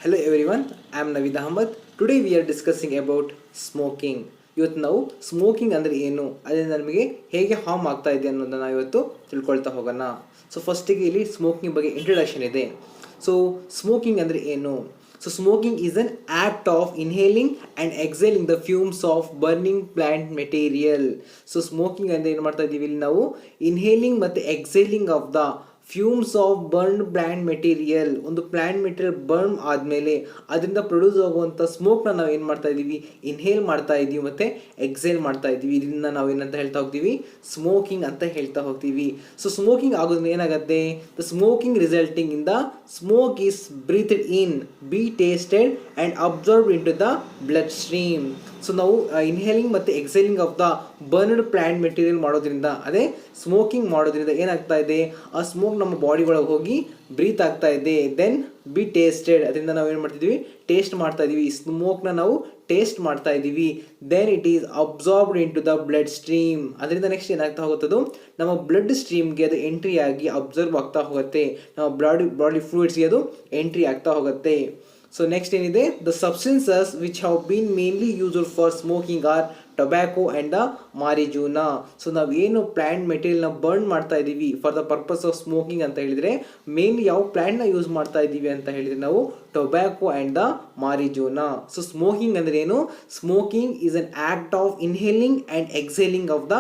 Hello everyone, I am Naveed Ahmad. Today we are discussing about smoking. ಇವತ್ತು ನಾವು smoking ಅಂದರೆ ಏನು, ಅದರಿಂದ ನಮಗೆ ಹೇಗೆ ಹಾರ್ಮ್ ಆಗ್ತಾ ಇದೆ ಅನ್ನೋದನ್ನು ನಾವು ಇವತ್ತು ತಿಳ್ಕೊಳ್ತಾ ಹೋಗೋಣ. ಸೊ ಫಸ್ಟಿಗೆ ಇಲ್ಲಿ ಸ್ಮೋಕಿಂಗ್ ಬಗ್ಗೆ ಇಂಟ್ರಡಕ್ಷನ್ ಇದೆ. ಸೊ ಸ್ಮೋಕಿಂಗ್ ಅಂದರೆ ಏನು? So smoking is an act of inhaling and exhaling the fumes of burning plant material. So smoking ಅಂದರೆ ಏನು ಮಾಡ್ತಾ ಇದ್ದೀವಿ ಇಲ್ಲಿ ನಾವು? ಇನ್ಹೇಲಿಂಗ್ ಮತ್ತು exhaling of the fumes of burn plant material. ಒಂದು ಪ್ಲಾಂಟ್ ಮೆಟೀರಿಯಲ್ ಬರ್ನ್ ಆದಮೇಲೆ ಅದರಿಂದ ಪ್ರೊಡ್ಯೂಸ್ ಆಗುವಂಥ ಸ್ಮೋಕ್ನ ನಾವು ಏನು ಮಾಡ್ತಾ ಇದ್ದೀವಿ? ಇನ್ಹೇಲ್ ಮಾಡ್ತಾ ಇದ್ದೀವಿ ಮತ್ತು ಎಕ್ಸೇಲ್ ಮಾಡ್ತಾ ಇದ್ದೀವಿ. ಇದರಿಂದ ನಾವು ಏನಂತ ಹೇಳ್ತಾ ಹೋಗ್ತೀವಿ? ಸ್ಮೋಕಿಂಗ್ ಅಂತ ಹೇಳ್ತಾ ಹೋಗ್ತೀವಿ. ಸೊ ಸ್ಮೋಕಿಂಗ್ ಆಗೋದ್ರಿಂದ ಏನಾಗುತ್ತೆ? The smoking resulting in the smoke is breathed in, be tasted and observed into the blood stream. So ನಾವು ಇನ್ಹೇಲಿಂಗ್ ಮತ್ತು exhaling of the burned plant material ಮಾಡೋದ್ರಿಂದ, ಅದೇ ಸ್ಮೋಕಿಂಗ್ ಮಾಡೋದ್ರಿಂದ ಏನಾಗ್ತಾ ಇದೆ? ಆ ಸ್ಮೋಕ್ ನಮ್ಮ ಬಾಡಿ ಒಳಗೆ ಹೋಗಿ ಬ್ರೀತ್ ಆಗ್ತಾ ಇದೆ. ದೆನ್ ಬಿ ಟೇಸ್ಟೆಡ್, ಅದರಿಂದ ನಾವು ಏನು ಮಾಡ್ತಿದ್ದೀವಿ? ಟೇಸ್ಟ್ ಮಾಡ್ತಾ ಇದ್ದೀವಿ. ಈ ಸ್ಮೋಕ್ನ ನಾವು ಟೇಸ್ಟ್ ಮಾಡ್ತಾ ಇದ್ದೀವಿ. Then it is absorbed into the blood stream. ಅದರಿಂದ ನೆಕ್ಸ್ಟ್ ಏನಾಗ್ತಾ ಹೋಗುತ್ತದು? ನಮ್ಮ ಬ್ಲಡ್ ಸ್ಟ್ರೀಮ್ಗೆ ಅದು ಎಂಟ್ರಿ ಆಗಿ ಅಬ್ಸರ್ವ್ ಆಗ್ತಾ ಹೋಗುತ್ತೆ. ನಮ್ಮ ಬಾಡಿ ಫ್ಲೂಯಿಡ್ಸ್ಗೆ ಅದು ಎಂಟ್ರಿ ಆಗ್ತಾ ಹೋಗುತ್ತೆ. ಸೊ ನೆಕ್ಸ್ಟ್ ಏನಿದೆ? The substances which have been mainly used for smoking are tobacco and the marijuana. So ನಾವು ಏನು ಪ್ಲ್ಯಾಂಟ್ ಮೆಟೀರಿಯಲ್ನ ಬರ್ನ್ ಮಾಡ್ತಾ ಇದ್ದೀವಿ for the purpose of smoking ಅಂತ ಹೇಳಿದರೆ, ಮೇನ್ಲಿ ಯಾವ ಪ್ಲ್ಯಾಂಟ್ನ ಯೂಸ್ ಮಾಡ್ತಾ ಇದ್ದೀವಿ ಅಂತ ಹೇಳಿದರೆ ನಾವು tobacco and the marijuana. So smoking ಅಂದರೆ ಏನು? Smoking is an act of inhaling and exhaling of the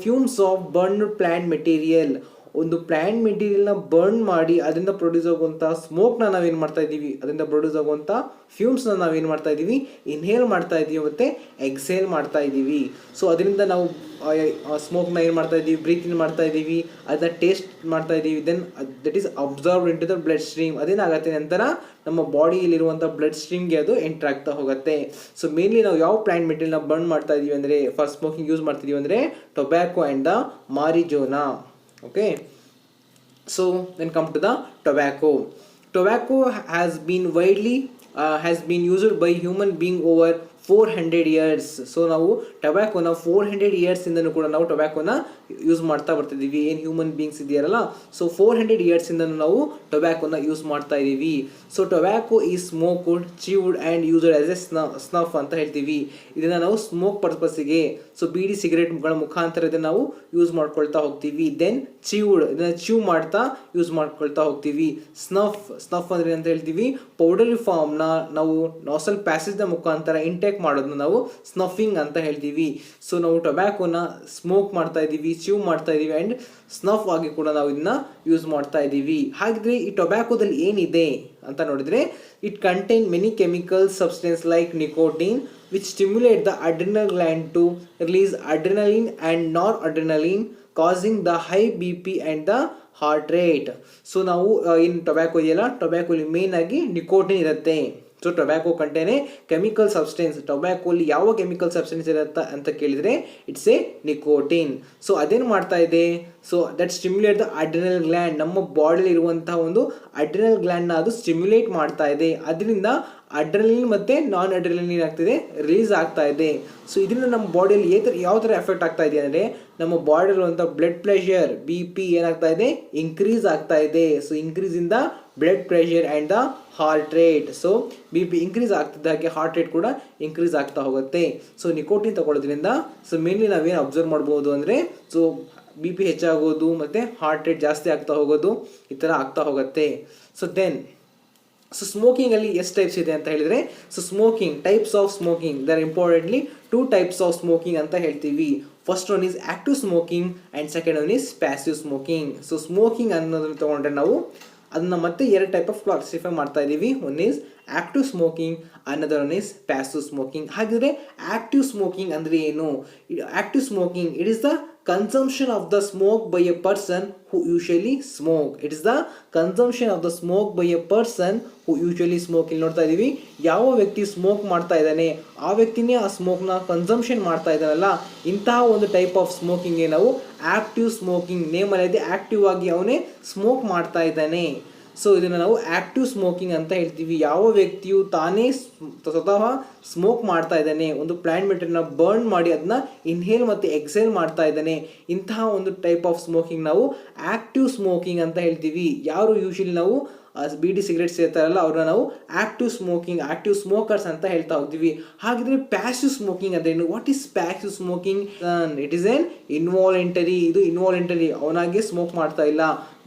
fumes of burn plant material. ಒಂದು ಪ್ಲ್ಯಾಂಟ್ ಮೆಟೀರಿಯಲ್ನ ಬರ್ನ್ ಮಾಡಿ ಅದರಿಂದ ಪ್ರೊಡ್ಯೂಸ್ ಆಗುವಂಥ ಸ್ಮೋಕ್ನ ನಾವೇನು ಮಾಡ್ತಾ ಇದ್ದೀವಿ? ಅದರಿಂದ ಪ್ರೊಡ್ಯೂಸ್ ಆಗುವಂಥ ಫ್ಯೂಮ್ಸ್ನ ನಾವೇನು ಮಾಡ್ತಾ ಇದ್ದೀವಿ? ಇನ್ಹೇಲ್ ಮಾಡ್ತಾ ಇದ್ದೀವಿ ಮತ್ತು ಎಕ್ಸೇಲ್ ಮಾಡ್ತಾ ಇದ್ದೀವಿ. ಸೊ ಅದರಿಂದ ನಾವು ಸ್ಮೋಕ್ನ ಏನು ಮಾಡ್ತಾ ಇದ್ದೀವಿ? ಬ್ರೀತ್ ಇನ್ ಮಾಡ್ತಾ ಇದ್ದೀವಿ, ಅದನ್ನ ಟೇಸ್ಟ್ ಮಾಡ್ತಾ ಇದ್ದೀವಿ. Then that is observed into the blood stream. ಅದೇನಾಗುತ್ತೆ? ನಂತರ ನಮ್ಮ ಬಾಡಿಯಲ್ಲಿರುವಂಥ ಬ್ಲಡ್ ಸ್ಟ್ರೀಮ್ಗೆ ಅದು ಎಂಟರ್ ಆಗ್ತಾ ಹೋಗುತ್ತೆ. ಸೊ ಮೇನ್ಲಿ ನಾವು ಯಾವ ಪ್ಲ್ಯಾಂಟ್ ಮೆಟೀರಿಯಲ್ನ ಬರ್ನ್ ಮಾಡ್ತಾ ಇದ್ದೀವಿ ಅಂದರೆ, ಫಾರ್ ಸ್ಮೋಕಿಂಗ್ ಯೂಸ್ ಮಾಡ್ತಿದ್ದೀವಿ ಅಂದರೆ tobacco and the marijuana. Okay, so then come to the tobacco. Tobacco has been used by human being over 400 years. So ನಾವು ಟೊಬ್ಯಾಕೋನ 400 ಇಯರ್ಸಿಂದನೂ ಕೂಡ ನಾವು ಟೊಬ್ಯಾಕೋನ ಯೂಸ್ ಮಾಡ್ತಾ ಬರ್ತಿದ್ದೀವಿ. ಏನು ಹ್ಯೂಮನ್ ಬೀಯಿಂಗ್ಸ್ ಇದೆಯಲ್ಲ, ಸೊ 400 ಇಯರ್ಸಿಂದನೂ ನಾವು ಟೊಬ್ಯಾಕೋನ ಯೂಸ್ ಮಾಡ್ತಾ ಇದ್ದೀವಿ. So tobacco is smoked, chewed and used as a snuff ಅಂತ ಹೇಳ್ತೀವಿ. ಇದನ್ನು ನಾವು ಸ್ಮೋಕ್ ಪರ್ಪಸ್ಸಿಗೆ, ಸೊ ಬೀಡಿ ಸಿಗರೇಟ್ಗಳ ಮುಖಾಂತರ ಇದನ್ನು ನಾವು ಯೂಸ್ ಮಾಡ್ಕೊಳ್ತಾ ಹೋಗ್ತೀವಿ. ದೆನ್ ಚ್ಯೂಡ್, ಇದನ್ನು ಚ್ಯೂ ಮಾಡ್ತಾ ಯೂಸ್ ಮಾಡ್ಕೊಳ್ತಾ ಹೋಗ್ತೀವಿ. ಸ್ನಫ್ ಅಂದರೆ ಅಂತ ಹೇಳ್ತೀವಿ, ಪೌಡರ್ ಫಾರ್ಮ್ನ ನಾವು ನಾಸಲ್ ಪ್ಯಾಸೇಜ್ನ ಮುಖಾಂತರ ಇಂಟೇಕ್ ಮಾಡೋದನ್ನ ನಾವು ಸ್ನಫಿಂಗ್ ಅಂತ ಹೇಳ್ತೀವಿ. ಸೊ ನಾವು ಟೊಬ್ಯಾಕೋನ ಸ್ಮೋಕ್ ಮಾಡ್ತಾ ಇದ್ದೀವಿ, ಚ್ಯೂ ಮಾಡ್ತಾ ಇದ್ದೀವಿ ಆ್ಯಂಡ್ ಸ್ನಫ್ ಆಗಿ ಕೂಡ ನಾವು ಇದನ್ನ ಯೂಸ್ ಮಾಡ್ತಾ ಇದ್ದೀವಿ. ಹಾಗಿದ್ರೆ ಈ ಟೊಬ್ಯಾಕೋದಲ್ಲಿ ಏನಿದೆ ಅಂತ ನೋಡಿದರೆ, it contain many chemical substance like nicotine which stimulate the adrenal gland to release adrenaline and noradrenaline, causing the high BP and the heart rate. So ನಾವು ಇನ್ ಟೊಬ್ಯಾಕೋ ಇದೆಯಲ್ಲ, ಟೊಬ್ಯಾಕೋಲಿ ಮೇನ್ ಆಗಿ ನಿಕೋಟಿನ್ ಇರುತ್ತೆ. So tobacco contain chemical substance. ಟೊಬ್ಯಾಕೋಲಿ ಯಾವ chemical substance ಇರುತ್ತೆ ಅಂತ ಕೇಳಿದರೆ, ಇಟ್ಸ್ ಎ ನಿಕೋಟಿನ್. ಸೊ ಅದೇನು ಮಾಡ್ತಾ ಇದೆ? So that stimulate the adrenal gland. ನಮ್ಮ ಬಾಡಿಲಿ ಇರುವಂತಹ ಒಂದು ಅಡ್ರಿನಲ್ ಗ್ಲ್ಯಾಂಡ್ನ ಅದು ಸ್ಟಿಮ್ಯುಲೇಟ್ ಮಾಡ್ತಾ ಇದೆ. ಅದರಿಂದ ಅಡ್ರಿನಲಿನ್ ಮತ್ತು ನಾನ್ ಅಡ್ರಿನಲಿನ್ ಏನಾಗ್ತಿದೆ? ರಿಲೀಸ್ ಆಗ್ತಾ ಇದೆ. ಸೊ ಇದರಿಂದ ನಮ್ಮ ಬಾಡಿಯಲ್ಲಿ ಯಾವ ಥರ ಎಫೆಕ್ಟ್ ಆಗ್ತಾ ಇದೆ ಅಂದರೆ, ನಮ್ಮ ಬಾಡಿಲಿರುವಂಥ ಬ್ಲಡ್ ಪ್ರೆಷರ್, BP ಏನಾಗ್ತಾ ಇದೆ? ಇನ್ಕ್ರೀಸ್ ಆಗ್ತಾ ಇದೆ. So increase in the blood pressure and the heart rate. So BP increase ಆಗ್ತಿದ್ದ ಹಾಗೆ ಹಾರ್ಟ್ ರೇಟ್ ಕೂಡ ಇನ್ಕ್ರೀಸ್ ಆಗ್ತಾ ಹೋಗುತ್ತೆ. ಸೊ ನಿಕೋಟಿನ್ ತಗೊಳ್ಳೋದ್ರಿಂದ ಸೊ ಮೇನ್ಲಿ ನಾವೇನು ಅಬ್ಸರ್ವ್ ಮಾಡ್ಬೋದು ಅಂದರೆ, ಸೊ BP ಹೆಚ್ಚಾಗೋದು ಮತ್ತು ಹಾರ್ಟ್ ರೇಟ್ ಜಾಸ್ತಿ ಆಗ್ತಾ ಹೋಗೋದು, ಈ ಥರ ಆಗ್ತಾ ಹೋಗುತ್ತೆ. ಸೊ ಸ್ಮೋಕಿಂಗಲ್ಲಿ ಎಷ್ಟು ಟೈಪ್ಸ್ ಇದೆ ಅಂತ ಹೇಳಿದರೆ, so smoking types of smoking, there importantly 2 types of smoking ಅಂತ ಹೇಳ್ತೀವಿ. First one is active smoking and second one is passive smoking. So smoking ಅನ್ನೋದನ್ನು ತೊಗೊಂಡ್ರೆ ನಾವು ಅದನ್ನು ಮತ್ತೆ 2 ಟೈಪ್ ಆಫ್ ಕ್ಲಾಸಿಫೈ ಮಾಡ್ತಾ ಇದ್ದೀವಿ. One is active smoking, another one is passive smoking. ಹಾಗಿದ್ರೆ ಆ್ಯಕ್ಟಿವ್ ಸ್ಮೋಕಿಂಗ್ ಅಂದರೆ ಏನು? Active smoking, it is the consumption of the smoke by a person who usually smoke. It is the consumption of the smoke by a person who usually smoke. ಇಲ್ಲಿ ನೋಡ್ತಾ ಇದ್ದೀವಿ, ಯಾವ ವ್ಯಕ್ತಿ smoke ಮಾಡ್ತಾ ಇದ್ದಾನೆ ಆ ವ್ಯಕ್ತಿನೇ ಆ ಸ್ಮೋಕ್ನ ಕನ್ಸಂಪ್ಷನ್ ಮಾಡ್ತಾ ಇದ್ದಾನಲ್ಲ, ಇಂತಹ ಒಂದು ಟೈಪ್ ಆಫ್ ಸ್ಮೋಕಿಂಗ್ಗೆ ನಾವು ಆ್ಯಕ್ಟಿವ್ ಸ್ಮೋಕಿಂಗ್. ನೇಮಲ್ಲಿದೆ ಆ್ಯಕ್ಟಿವ್ ಆಗಿ ಅವನೇ ಸ್ಮೋಕ್ ಮಾಡ್ತಾ ಇದ್ದಾನೆ. ಸೊ ಇದನ್ನು ನಾವು ಆ್ಯಕ್ಟಿವ್ ಸ್ಮೋಕಿಂಗ್ ಅಂತ ಹೇಳ್ತೀವಿ. ಯಾವ ವ್ಯಕ್ತಿಯು ತಾನೇ ಸ್ವತಃ ಸ್ಮೋಕ್ ಮಾಡ್ತಾ ಇದ್ದಾನೆ, ಒಂದು ಪ್ಲಾಂಟ್ ಮೆಟೀರಿಯಲ್ನ ಬರ್ನ್ ಮಾಡಿ ಅದನ್ನ ಇನ್ಹೇಲ್ ಮತ್ತು ಎಕ್ಸೇಲ್ ಮಾಡ್ತಾ ಇದ್ದಾನೆ, ಇಂತಹ ಒಂದು ಟೈಪ್ ಆಫ್ ಸ್ಮೋಕಿಂಗ್ ನಾವು ಆ್ಯಕ್ಟಿವ್ ಸ್ಮೋಕಿಂಗ್ ಅಂತ ಹೇಳ್ತೀವಿ. ಯಾರು ಯೂಶಲಿ ನಾವು ಬೀಡಿ ಸಿಗರೇಟ್ ಸೇರ್ತಾರಲ್ಲ ಅವ್ರನ್ನ ನಾವು ಆಕ್ಟಿವ್ ಸ್ಮೋಕರ್ಸ್ ಅಂತ ಹೇಳ್ತಾ ಹೋಗ್ತೀವಿ. ಹಾಗಿದ್ರೆ ಪ್ಯಾಸಿವ್ ಸ್ಮೋಕಿಂಗ್ ಅಂದ್ರೇನು? What is passive smoking? It is N involuntary. ಇದು ಇನ್ವಾಲಂಟರಿ, ಅವನಾಗೆ ಸ್ಮೋಕ್ ಮಾಡ್ತಾ ಇಲ್ಲ,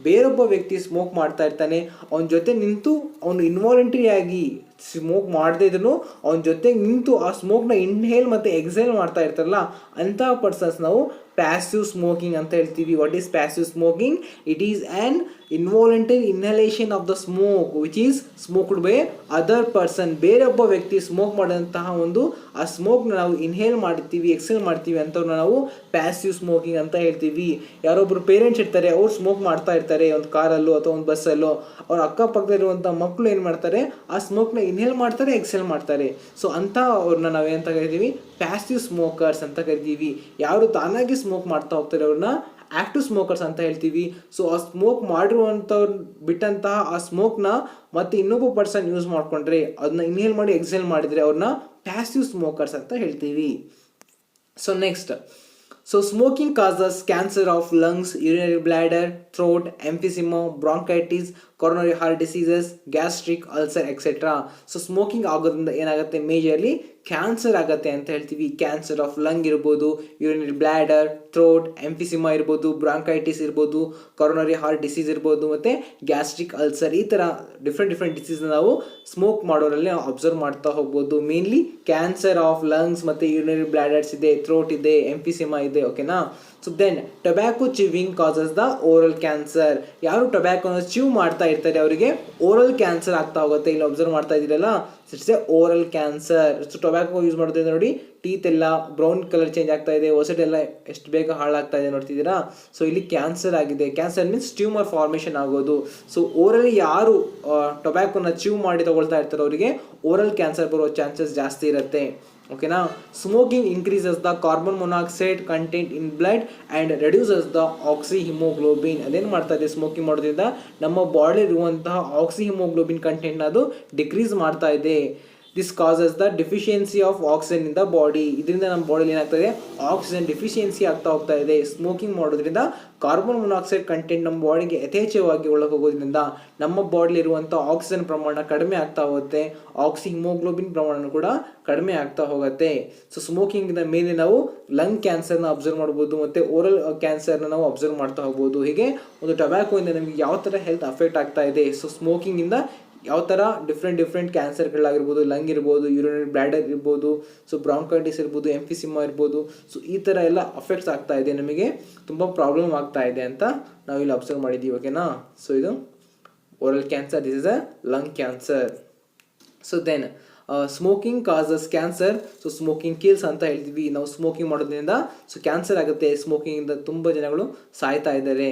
ಬೇರೊಬ್ಬ ವ್ಯಕ್ತಿ ಸ್ಮೋಕ್ ಮಾಡ್ತಾ ಇರ್ತಾನೆ, ಅವನ ಜೊತೆ ನಿಂತು ಅವನು ಇನ್ವಾಲಂಟರಿ ಆಗಿ ಸ್ಮೋಕ್ ಮಾಡದೇ ಇದ್ರು ಅವನ ಜೊತೆಗೆ ನಿಂತು ಆ ಸ್ಮೋಕ್ನ ಇನ್ಹೇಲ್ ಮತ್ತು ಎಕ್ಸೇಲ್ ಮಾಡ್ತಾ ಇರ್ತಾರಲ್ಲ ಅಂತಹ ಪರ್ಸನ್ಸ್ ನಾವು ಪ್ಯಾಸಿವ್ ಸ್ಮೋಕಿಂಗ್ ಅಂತ ಹೇಳ್ತೀವಿ. What is passive smoking? It is on involuntary inhalation of the smoke which is smoked by other person. ಬೇರೊಬ್ಬ ವ್ಯಕ್ತಿ ಸ್ಮೋಕ್ ಮಾಡಿದಂತಹ ಒಂದು ಆ ಸ್ಮೋಕ್ನ ನಾವು ಇನ್ಹೇಲ್ ಮಾಡ್ತೀವಿ, ಎಕ್ಸೇಲ್ ಮಾಡ್ತೀವಿ ಅಂಥವ್ರನ್ನ ನಾವು ಪ್ಯಾಸಿವ್ ಸ್ಮೋಕಿಂಗ್ ಅಂತ ಹೇಳ್ತೀವಿ. ಯಾರೊಬ್ಬರು ಪೇರೆಂಟ್ಸ್ ಇರ್ತಾರೆ, ಅವ್ರು ಸ್ಮೋಕ್ ಮಾಡ್ತಾ ಇರ್ತಾರೆ ಒಂದು ಕಾರಲ್ಲೋ ಅಥವಾ ಒಂದು ಬಸ್ಸಲ್ಲೋ, ಅವ್ರ ಅಕ್ಕಪಕ್ಕದಲ್ಲಿರುವಂಥ ಮಕ್ಕಳು ಏನು ಮಾಡ್ತಾರೆ, ಆ ಸ್ಮೋಕ್ನ ಇನ್ಹೇಲ್ ಮಾಡ್ತಾರೆ, ಎಕ್ಸೇಲ್ ಮಾಡ್ತಾರೆ. ಸೊ ಅಂಥ ಅವ್ರನ್ನ ನಾವೇನಂತ ಕರಿತೀವಿ? ಪ್ಯಾಸಿವ್ ಸ್ಮೋಕರ್ಸ್ ಅಂತ ಕರಿತೀವಿ. ಯಾರು ತಾನಾಗಿ ಸ್ಮೋಕ್ ಮಾಡ್ತಾ ಹೋಗ್ತಾರೆ ಅವ್ರನ್ನ ಆಕ್ಟಿವ್ ಸ್ಮೋಕರ್ಸ್ ಅಂತ ಹೇಳ್ತೀವಿ. ಸೊ ಆ ಸ್ಮೋಕ್ ಮಾಡಿರುವಂಥವ್ರು ಬಿಟ್ಟಂತಹ ಆ ಸ್ಮೋಕ್ನ ಮತ್ತೆ ಇನ್ನೊಬ್ಬ ಪರ್ಸನ್ ಯೂಸ್ ಮಾಡಿಕೊಂಡ್ರೆ, ಅದನ್ನ ಇನ್ಹೇಲ್ ಮಾಡಿ ಎಕ್ಸೇಲ್ ಮಾಡಿದರೆ ಅವ್ರನ್ನ ಪ್ಯಾಸಿವ್ ಸ್ಮೋಕರ್ಸ್ ಅಂತ ಹೇಳ್ತೀವಿ. So next, so smoking causes cancer of lungs, urinary bladder, throat, emphysema, bronchitis, coronary heart diseases, gastric ulcer, etc. So smoking ಆಗೋದ್ರಿಂದ ಏನಾಗುತ್ತೆ? ಮೇಜರ್ಲಿ ಕ್ಯಾನ್ಸರ್ ಆಗುತ್ತೆ ಅಂತ ಹೇಳ್ತೀವಿ. ಕ್ಯಾನ್ಸರ್ ಆಫ್ ಲಂಗ್ ಇರ್ಬೋದು, ಯೂರಿನರಿ ಬ್ಲ್ಯಾಡರ್, ಥ್ರೋಟ್, ಎಂಫಿಸಿಮಾ ಇರ್ಬೋದು, bronchitis ಇರ್ಬೋದು, coronary heart disease ಇರ್ಬೋದು, ಮತ್ತು ಗ್ಯಾಸ್ಟ್ರಿಕ್ ಅಲ್ಸರ್, ಈ ಥರ ಡಿಫ್ರೆಂಟ್ ಡಿಸೀಸ್ನ ನಾವು ಸ್ಮೋಕ್ ಮಾಡೋರಲ್ಲಿ ನಾವು ಅಬ್ಸರ್ವ್ ಮಾಡ್ತಾ ಹೋಗ್ಬೋದು. ಮೇನ್ಲಿ ಕ್ಯಾನ್ಸರ್ ಆಫ್ ಲಂಗ್ಸ್ ಮತ್ತು ಯೂರಿನರಿ ಬ್ಲ್ಯಾಡರ್ಸ್ ಇದೆ, ಥ್ರೋಟ್ ಇದೆ, ಎಂಫಿಸಿಮಾ ಇದೆ. ಓಕೆನಾ? So then tobacco chewing causes the oral cancer. ಯಾರು ಟೊಬ್ಯಾಕೋನ ಚಿವ್ ಮಾಡ್ತಾ ಇರ್ತಾರೆ ಅವರಿಗೆ ಓರಲ್ ಕ್ಯಾನ್ಸರ್ ಆಗ್ತಾ ಹೋಗುತ್ತೆ. ಇಲ್ಲಿ ಅಬ್ಸರ್ವ್ ಮಾಡ್ತಾ ಇದ್ದೀರಲ್ಲ, it's A oral cancer. So tobacco use ಮಾಡೋದ್ರಿಂದ ನೋಡಿ ಟೀತ್ ಎಲ್ಲ ಬ್ರೌನ್ ಕಲರ್ ಚೇಂಜ್ ಆಗ್ತಾ ಇದೆ, ಹೊಸಡೆಲ್ಲ ಎಷ್ಟು ಬೇಗ ಹಾಳಾಗ್ತಾ ಇದೆ ನೋಡ್ತಿದ್ದೀರಾ. ಸೊ ಇಲ್ಲಿ ಕ್ಯಾನ್ಸರ್ ಆಗಿದೆ. ಕ್ಯಾನ್ಸರ್ ಮೀನ್ಸ್ ಟ್ಯೂಮರ್ ಫಾರ್ಮೇಷನ್ ಆಗೋದು. ಸೊ ಓರಲಿ ಯಾರು ಟೊಬ್ಯಾಕೋನ ಚಿವ್ ಮಾಡಿ ತಗೊಳ್ತಾ ಇರ್ತಾರೋ ಅವರಿಗೆ ಓರಲ್ ಕ್ಯಾನ್ಸರ್ ಬರೋ ಚಾನ್ಸಸ್ ಜಾಸ್ತಿ ಇರುತ್ತೆ. ಓಕೆನಾ? Smoking increases the carbon monoxide content in blood and reduces the oxy haemoglobin. ಅದೇನು ಮಾಡ್ತಾ ಇದೆ? ಸ್ಮೋಕಿಂಗ್ ಮಾಡೋದ್ರಿಂದ ನಮ್ಮ ಬಾಡಿ ಇರುವಂತಹ ಆಕ್ಸಿ ಹಿಮೋಗ್ಲೋಬಿನ್ ಕಂಟೆಂಟ್ನ ಅದು ಡಿಕ್ರೀಸ್ ಮಾಡ್ತಾ ಇದೆ. This causes the deficiency of oxygen in the body. ಇದರಿಂದ ನಮ್ಮ ಬಾಡಿಲಿ ಏನಾಗ್ತದೆ? ಆಕ್ಸಿಜನ್ ಡಿಫಿಷಿಯನ್ಸಿ ಆಗ್ತಾ ಹೋಗ್ತಾ ಇದೆ. ಸ್ಮೋಕಿಂಗ್ ಮಾಡೋದ್ರಿಂದ ಕಾರ್ಬನ್ ಮೊನಾಕ್ಸೈಡ್ ಕಂಟೆಂಟ್ ನಮ್ಮ ಬಾಡಿಗೆ ಯಥೇಚ್ಛವಾಗಿ ಒಳಗೆ ಹೋಗೋದ್ರಿಂದ ನಮ್ಮ ಬಾಡಿಲಿರುವಂಥ ಆಕ್ಸಿಜನ್ ಪ್ರಮಾಣ ಕಡಿಮೆ ಆಗ್ತಾ ಹೋಗುತ್ತೆ, ಆಕ್ಸಿ ಹಿಮೋಗ್ಲೋಬಿನ್ ಪ್ರಮಾಣ ಕೂಡ ಕಡಿಮೆ ಆಗ್ತಾ ಹೋಗುತ್ತೆ. ಸೊ ಸ್ಮೋಕಿಂಗಿಂದ ಮೇಲೆ ನಾವು ಲಂಗ್ ಕ್ಯಾನ್ಸರ್ನ ಅಬ್ಸರ್ವ್ ಮಾಡ್ಬೋದು, ಮತ್ತು ಓರಲ್ ಕ್ಯಾನ್ಸರ್ನ ನಾವು ಅಬ್ಸರ್ವ್ ಮಾಡ್ತಾ ಹೋಗ್ಬೋದು. ಹೀಗೆ ಒಂದು ಟೊಬ್ಯಾಕೋಯಿಂದ ನಮಗೆ ಯಾವ ಥರ ಹೆಲ್ತ್ ಅಫೆಕ್ಟ್ ಆಗ್ತಾ ಇದೆ, ಸೊ ಸ್ಮೋಕಿಂಗಿಂದ ಯಾವ ಥರ ಡಿಫ್ರೆಂಟ್ ಕ್ಯಾನ್ಸರ್ಗಳಾಗಿರ್ಬೋದು, ಲಂಗ್ ಇರ್ಬೋದು, ಯೂರಿನರಿ ಬ್ಲ್ಯಾಡರ್ ಇರ್ಬೋದು, ಸೊ ಬ್ರಾಂಕೈಟಿಸ್ ಇರ್ಬೋದು, ಎಂಫಿಸಿಮಾ ಇರ್ಬೋದು. ಸೊ ಈ ಥರ ಎಲ್ಲ ಅಫೆಕ್ಟ್ಸ್ ಆಗ್ತಾ ಇದೆ, ನಮಗೆ ತುಂಬ ಪ್ರಾಬ್ಲಮ್ ಆಗ್ತಾ ಇದೆ ಅಂತ ನಾವಿಲ್ಲಿ ಅಬ್ಸರ್ವ್ ಮಾಡಿದ್ದೀವಿ. ಓಕೆನಾ? ಸೊ ಇದು oral cancer, this is a lung cancer. So then smoking causes cancer. So smoking kills ಅಂತ ಹೇಳ್ತೀವಿ. ನಾವು ಸ್ಮೋಕಿಂಗ್ ಮಾಡೋದ್ರಿಂದ ಸೊ ಕ್ಯಾನ್ಸರ್ ಆಗುತ್ತೆ. ಸ್ಮೋಕಿಂಗಿಂದ ತುಂಬ ಜನಗಳು ಸಾಯ್ತಾ ಇದ್ದಾರೆ.